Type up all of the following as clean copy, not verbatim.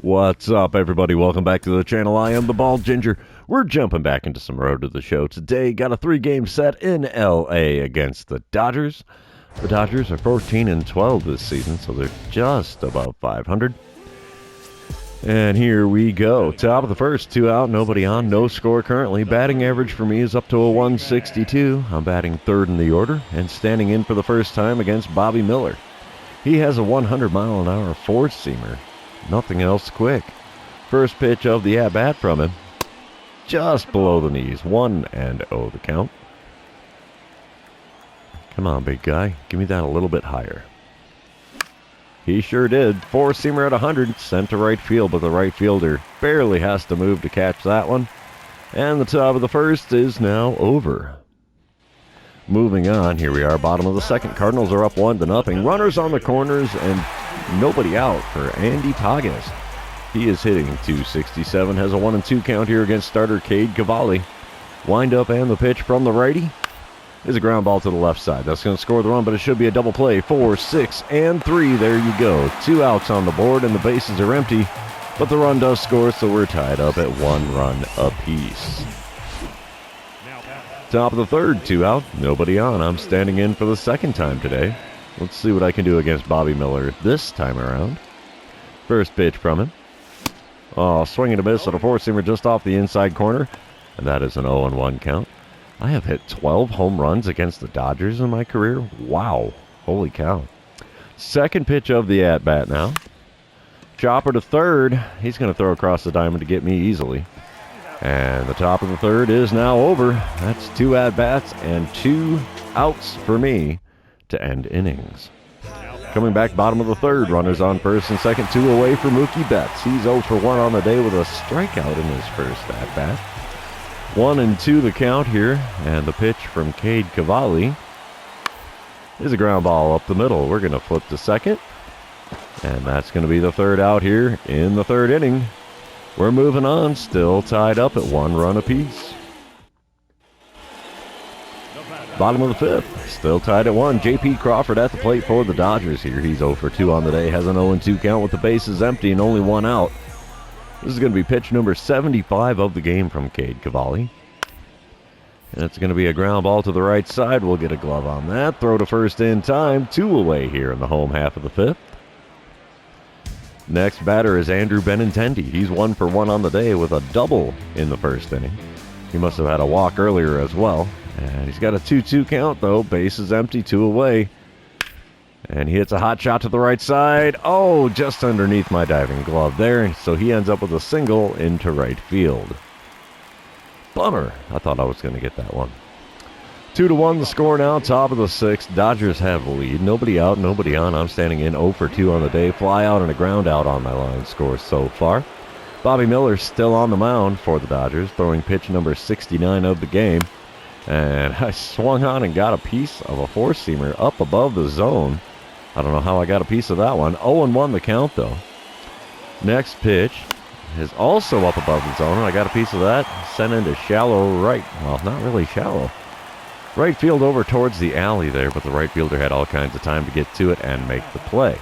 What's up, everybody? Welcome back to the channel. I am the Bald Ginger. We're jumping back into some Road to the Show today. Got a 3-game set in LA against the Dodgers. The Dodgers are 14-12 this season, so they're just above 500. And here we go. Top of the first, 2 out, nobody on, no score currently. Batting average for me is up to a 162. I'm batting third in the order and standing in for the first time against Bobby Miller. He has a 100-mile-an-hour four-seamer. Nothing else quick. First pitch of the at-bat from him. Just below the knees. 1-0 the count. Come on, big guy. Give me that a little bit higher. He sure did. Four-seamer at 100. Sent to right field, but the right fielder barely has to move to catch that one. And the top of the first is now over. Moving on, here we are, bottom of the second. Cardinals are up 1-0. Runners on the corners and nobody out for Andy Tagas. He is hitting .267, has a 1-2 count here against starter Cade Cavalli. Wind up and the pitch from the righty is a ground ball to the left side. That's going to score the run, but it should be a double play. 4, 6, and 3. There you go. 2 outs on the board and the bases are empty, but the run does score, so we're tied up at 1 run apiece. Top of the third, 2 out, nobody on. I'm standing in for the second time today. Let's see what I can do against Bobby Miller this time around. First pitch from him. Oh, swing and a miss on a four-seamer just off the inside corner. And that is an 0-1 count. I have hit 12 home runs against the Dodgers in my career. Wow. Holy cow. Second pitch of the at-bat now. Chopper to third. He's going to throw across the diamond to get me easily. And the top of the third is now over. That's 2 at-bats and 2 outs for me to end innings. Coming back bottom of the third, runners on first and second, 2 away for Mookie Betts. He's 0 for 1 on the day with a strikeout in his first at-bat. 1-2 the count here, and the pitch from Cade Cavalli is a ground ball up the middle. We're going to flip to second, and that's going to be the third out here in the third inning. We're moving on, still tied up at 1 run apiece. Bottom of the fifth, still tied at 1. J.P. Crawford at the plate for the Dodgers here. He's 0 for 2 on the day, has an 0-2 count with the bases empty and only 1 out. This is going to be pitch number 75 of the game from Cade Cavalli. And it's going to be a ground ball to the right side. We'll get a glove on that. Throw to first in time. 2 away here in the home half of the fifth. Next batter is Andrew Benintendi. He's 1 for 1 on the day with a double in the first inning. He must have had a walk earlier as well. And he's got a 2-2 count, though. Bases empty, 2 away. And he hits a hot shot to the right side. Oh, just underneath my diving glove there. So he ends up with a single into right field. Bummer. I thought I was going to get that one. 2-1 the score now, top of the sixth. Dodgers have the lead. Nobody out, nobody on. I'm standing in 0 for 2 on the day. Fly out and a ground out on my line score so far. Bobby Miller still on the mound for the Dodgers, throwing pitch number 69 of the game. And I swung on and got a piece of a four-seamer up above the zone. I don't know how I got a piece of that one. 0-1 the count, though. Next pitch is also up above the zone. I got a piece of that. Sent into shallow right. Well, not really shallow. Right field over towards the alley there, but the right fielder had all kinds of time to get to it and make the play.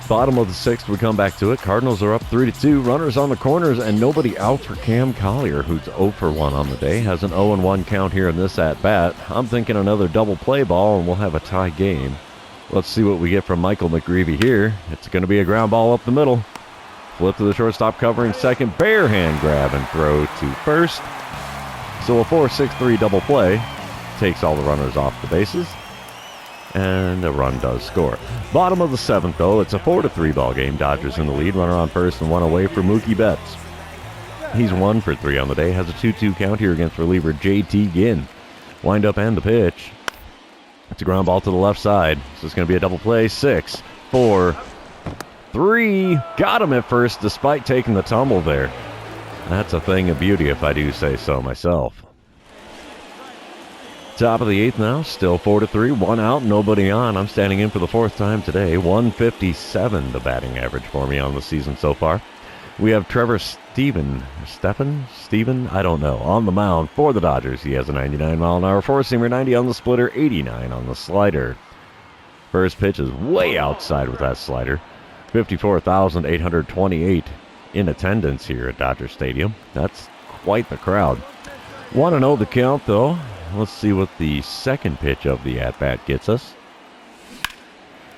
Bottom of the sixth, we come back to it. Cardinals are up 3-2. Runners on the corners and nobody out for Cam Collier, who's 0 for 1 on the day. Has an 0-1 count here in this at-bat. I'm thinking another double play ball and we'll have a tie game. Let's see what we get from Michael McGreevy here. It's going to be a ground ball up the middle. Flip to the shortstop covering second. Bare hand grab and throw to first. So a 4-6-3 double play takes all the runners off the bases. And a run does score. Bottom of the seventh, though, it's a 4-3 ball game. Dodgers in the lead. Runner on first and 1 away for Mookie Betts. He's 1 for 3 on the day. Has a 2-2 count here against reliever J.T. Ginn. Wind up and the pitch. It's a ground ball to the left side. So it's going to be a double play. 6, 4, 3. Got him at first despite taking the tumble there. That's a thing of beauty if I do say so myself. Top of the eighth now, still 4-3, 1 out, nobody on. I'm standing in for the fourth time today. 157 the batting average for me on the season so far. We have Trevor Stephen, I don't know, on the mound for the Dodgers. He has a 99-mile-an-hour four-seamer, 90 on the splitter, 89 on the slider. First pitch is way outside with that slider. 54,828 in attendance here at Dodger Stadium. That's quite the crowd. 1-0 the count, though. Let's see what the second pitch of the at-bat gets us.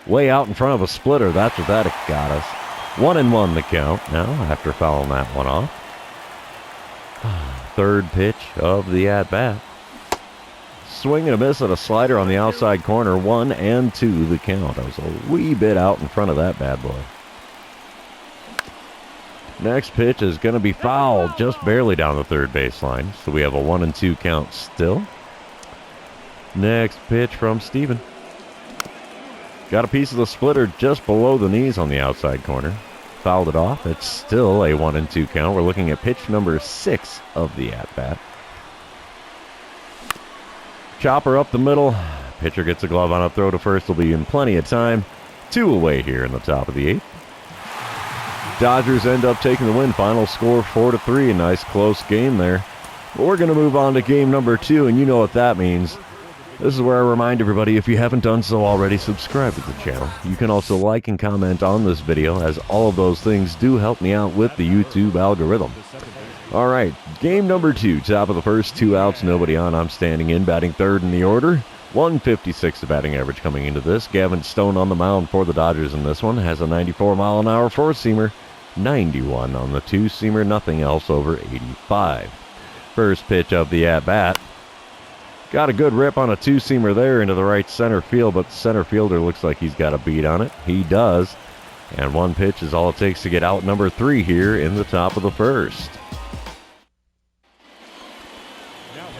Way out in front of a splitter. That's what that got us. 1-1 the count now after fouling that one off. Third pitch of the at-bat. Swing and a miss at a slider on the outside corner. 1-2 the count. I was a wee bit out in front of that bad boy. Next pitch is going to be fouled just barely down the third baseline. So we have a 1-2 count still. Next pitch from Steven. Got a piece of the splitter just below the knees on the outside corner. Fouled it off. It's still a 1-2 count. We're looking at pitch number 6 of the at-bat. Chopper up the middle. Pitcher gets a glove on a throw to first. Will be in plenty of time. 2 away here in the top of the 8th. Dodgers end up taking the win. Final score 4-3. A nice close game there. But we're going to move on to game number 2, and you know what that means. This is where I remind everybody, if you haven't done so already, subscribe to the channel. You can also like and comment on this video, as all of those things do help me out with the YouTube algorithm. All right, game number 2, top of the first, 2 outs, nobody on. I'm standing in, batting third in the order. 156 the batting average coming into this. Gavin Stone on the mound for the Dodgers in this one. Has a 94-mile-an-hour four-seamer, 91 on the two-seamer, nothing else over 85. First pitch of the at-bat. Got a good rip on a two-seamer there into the right center field, but the center fielder looks like he's got a beat on it. He does. And one pitch is all it takes to get out number 3 here in the top of the first.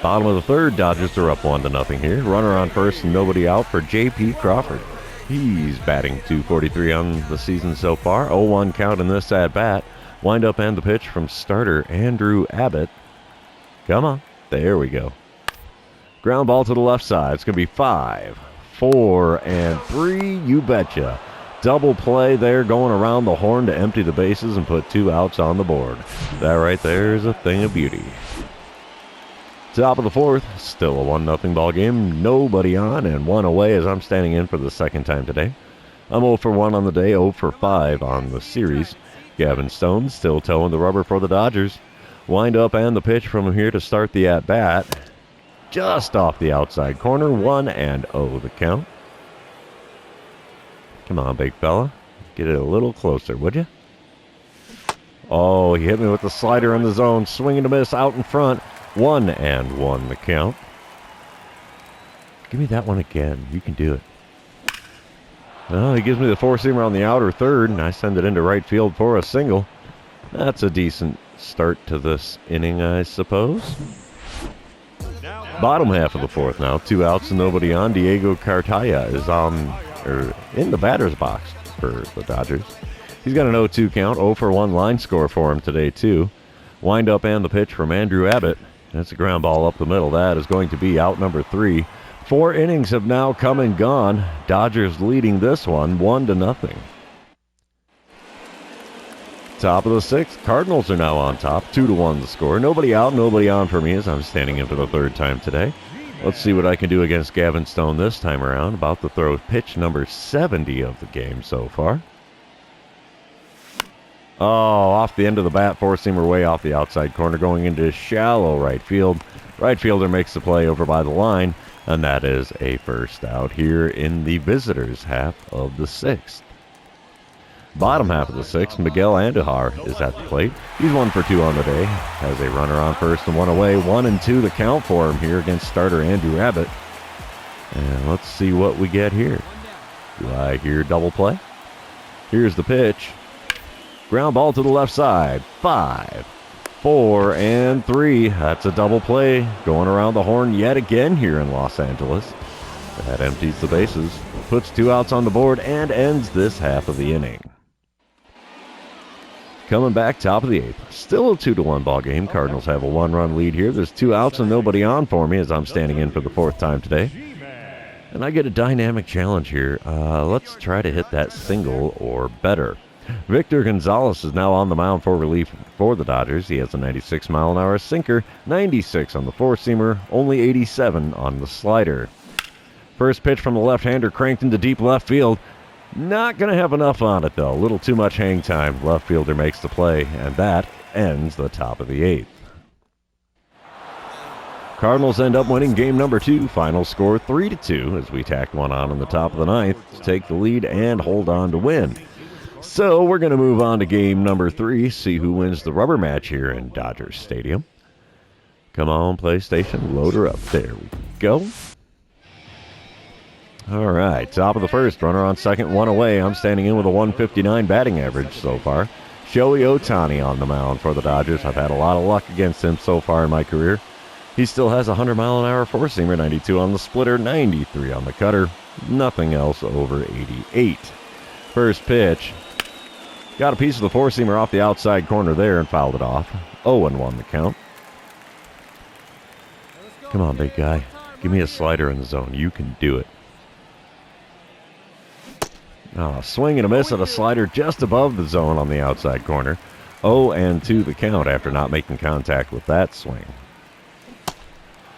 Bottom of the third, Dodgers are up 1-0 here. Runner on first and nobody out for J.P. Crawford. He's batting .243 on the season so far. 0-1 count in this at-bat. Wind up and the pitch from starter Andrew Abbott. Come on. There we go. Ground ball to the left side. It's going to be 5, 4, and 3. You betcha. Double play there going around the horn to empty the bases and put 2 outs on the board. That right there is a thing of beauty. Top of the fourth. Still a 1-0 ball game. Nobody on and 1 away as I'm standing in for the second time today. I'm 0 for 1 on the day, 0 for 5 on the series. Gavin Stone still towing the rubber for the Dodgers. Wind up and the pitch from here to start the at-bat. Just off the outside corner, 1-0 the count. Come on, big fella. Get it a little closer, would you? Oh, he hit me with the slider in the zone. Swing and a miss out in front. 1-1 the count. Give me that one again. You can do it. Well, he gives me the four-seamer on the outer third, and I send it into right field for a single. That's a decent start to this inning, I suppose. Bottom half of the fourth now. 2 outs and nobody on. Diego Cartaya is in the batter's box for the Dodgers. He's got an 0-2 count. 0 for 1 line score for him today, too. Wind up and the pitch from Andrew Abbott. That's a ground ball up the middle. That is going to be out number 3. 4 innings have now come and gone. Dodgers leading this one 1-0. Top of the 6th. Cardinals are now on top. 2-1 the score. Nobody out, nobody on for me as I'm standing in for the third time today. Let's see what I can do against Gavin Stone this time around. About to throw pitch number 70 of the game so far. Oh, off the end of the bat. Four-seamer way off the outside corner going into shallow right field. Right fielder makes the play over by the line. And that is a first out here in the visitors' half of the 6th. Bottom half of the 6th, Miguel Andujar is at the plate. He's 1 for 2 on the day. Has a runner on first and 1 away. 1-2 the count for him here against starter Andrew Abbott. And let's see what we get here. Do I hear double play? Here's the pitch. Ground ball to the left side. 5, 4, and 3. That's a double play going around the horn yet again here in Los Angeles. That empties the bases, puts 2 outs on the board, and ends this half of the inning. Coming back, top of the 8th. Still a 2-1 ball game. Cardinals have a 1-run lead here. There's 2 outs and nobody on for me as I'm standing in for the 4th time today. And I get a dynamic challenge here. Let's try to hit that single or better. Victor Gonzalez is now on the mound for relief for the Dodgers. He has a 96-mile-an-hour sinker, 96 on the four-seamer, only 87 on the slider. First pitch from the left-hander cranked into deep left field. Not going to have enough on it, though. A little too much hang time. Left fielder makes the play, and that ends the top of the 8th. Cardinals end up winning game number 2. Final score 3-2 as we tacked one on in the top of the 9th to take the lead and hold on to win. So we're going to move on to game number 3, see who wins the rubber match here in Dodger Stadium. Come on, PlayStation, load her up. There we go. All right, top of the first, runner on second, one away. I'm standing in with a 159 batting average so far. Shohei Ohtani on the mound for the Dodgers. I've had a lot of luck against him so far in my career. He still has a 100-mile-an-hour four-seamer, 92 on the splitter, 93 on the cutter. Nothing else over 88. First pitch. Got a piece of the four-seamer off the outside corner there and fouled it off. 0-1 the count. Come on, big guy. Give me a slider in the zone. You can do it. Oh, swing and a miss at a slider just above the zone on the outside corner. 0-2 the count after not making contact with that swing.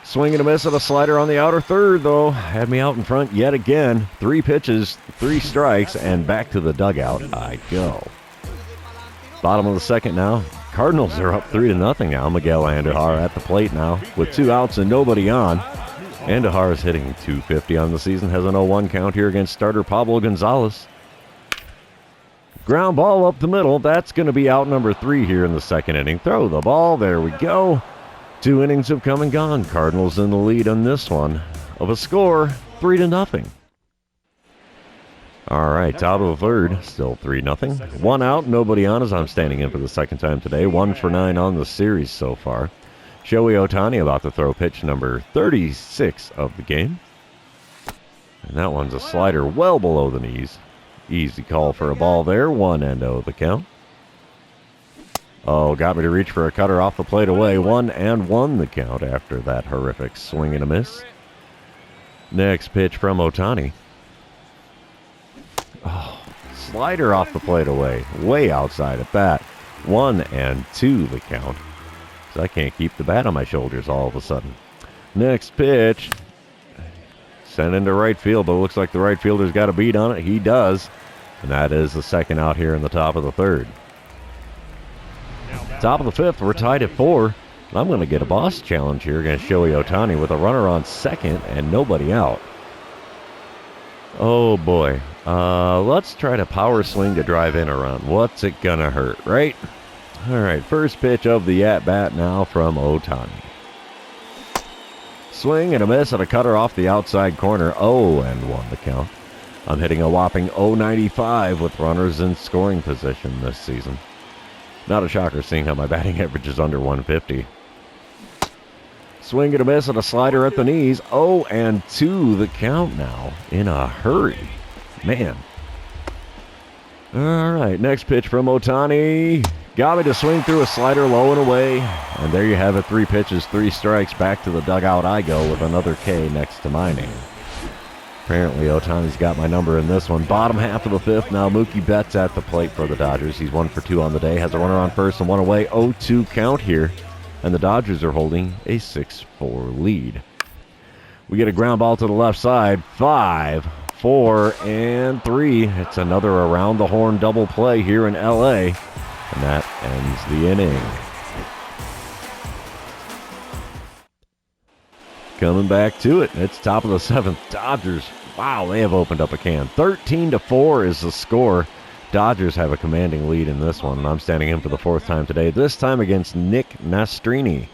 Swing and a miss at a slider on the outer third, though. Had me out in front yet again. 3 pitches, 3 strikes, and back to the dugout I go. Bottom of the second now. Cardinals are up 3-0 now. Miguel Andujar at the plate now with 2 outs and nobody on. Andujar is hitting .250 on the season. Has an 0-1 count here against starter Pablo Gonzalez. Ground ball up the middle. That's going to be out number 3 here in the second inning. Throw the ball. There we go. 2 innings have come and gone. Cardinals in the lead on this one of a score 3-0. All right, top of the third, still 3-0. 1 out, nobody on as I'm standing in for the second time today. 1 for 9 on the series so far. Shohei Ohtani about to throw pitch number 36 of the game. And that one's a slider well below the knees. Easy call for a ball there. 1-0 the count. Oh, got me to reach for a cutter off the plate away. 1-1 the count after that horrific swing and a miss. Next pitch from Ohtani. Oh, slider off the plate away. Way outside at bat. 1-2 the count. So I can't keep the bat on my shoulders all of a sudden. Next pitch. Sent into right field, but it looks like the right fielder's got a beat on it. He does. And that is the second out here in the top of the third. Top of the fifth, we're tied at 4. And I'm going to get a boss challenge here against Shohei Ohtani with a runner on second and nobody out. Oh boy. Let's try to power swing to drive in a run. What's it going to hurt, right? All right, first pitch of the at-bat now from Ohtani. Swing and a miss at a cutter off the outside corner. 0-1 the count. I'm hitting a whopping .095 with runners in scoring position this season. Not a shocker seeing how my batting average is under 150. Swing and a miss at a slider at the knees. 0-2 the count now in a hurry. Man. All right, next pitch from Ohtani. Got me to swing through a slider low and away. And there you have it, 3 pitches, 3 strikes. Back to the dugout I go with another K next to my name. Apparently Ohtani's got my number in this one. Bottom half of the fifth. Now Mookie Betts at the plate for the Dodgers. He's 1 for 2 on the day. Has a runner on first and 1 away. 0-2 count here. And the Dodgers are holding a 6-4 lead. We get a ground ball to the left side. 5, 4, and 3. It's another around the horn double play here in L.A. And that ends the inning. Coming back to it. It's top of the 7th. Dodgers, wow, they have opened up a can. 13-4 is the score. Dodgers have a commanding lead in this one, and I'm standing in for the 4th time today, this time against Nick Nastrini.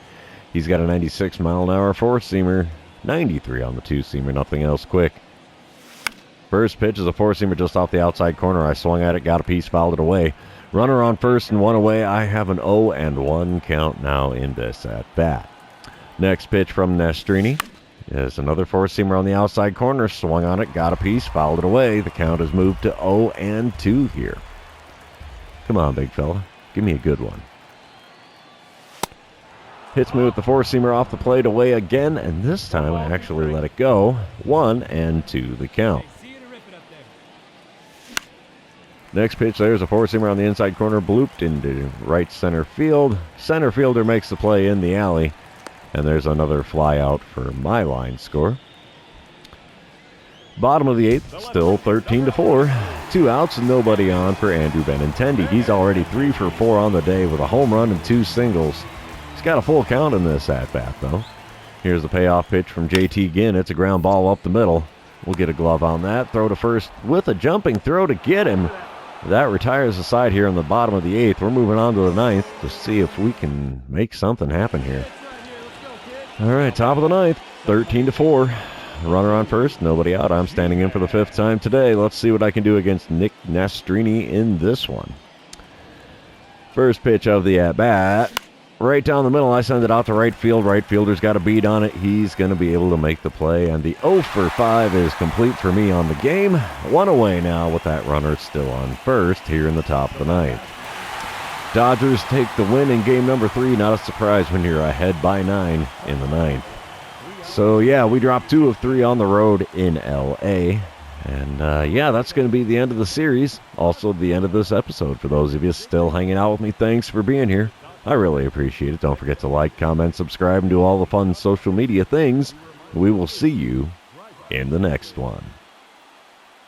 He's got a 96-mile-an-hour four-seamer, 93 on the two-seamer, nothing else quick. First pitch is a four-seamer just off the outside corner. I swung at it, got a piece, fouled it away. Runner on first and 1 away. I have an 0-1 count now in this at-bat. Next pitch from Nastrini is another four-seamer on the outside corner. Swung on it, got a piece, fouled it away. The count has moved to 0-2 here. Come on, big fella. Give me a good one. Hits me with the four-seamer off the plate away again, and this time I actually let it go. 1-2 the count. Next pitch, there's a four-seamer on the inside corner, blooped into right center field. Center fielder makes the play in the alley. And there's another fly out for my line score. Bottom of the 8th, still 13-4. 2 outs and nobody on for Andrew Benintendi. He's already 3 for 4 on the day with a home run and 2 singles. He's got a full count in this at-bat, though. Here's the payoff pitch from JT Ginn. It's a ground ball up the middle. We'll get a glove on that. Throw to first with a jumping throw to get him. That retires the side here in the bottom of the 8th. We're moving on to the 9th to see if we can make something happen here. All right, top of the 9th, 13-4. Runner on first, nobody out. I'm standing in for the 5th time today. Let's see what I can do against Nick Nastrini in this one. First pitch of the at-bat. Right down the middle, I send it out to right field. Right fielder's got a beat on it. He's going to be able to make the play. And the 0 for 5 is complete for me on the game. 1 away now with that runner still on first here in the top of the 9th. Dodgers take the win in game number 3. Not a surprise when you're ahead by 9 in the 9th. So, yeah, we dropped 2 of 3 on the road in L.A. And, yeah, that's going to be the end of the series. Also, the end of this episode. For those of you still hanging out with me, thanks for being here. I really appreciate it. Don't forget to like, comment, subscribe, and do all the fun social media things. We will see you in the next one.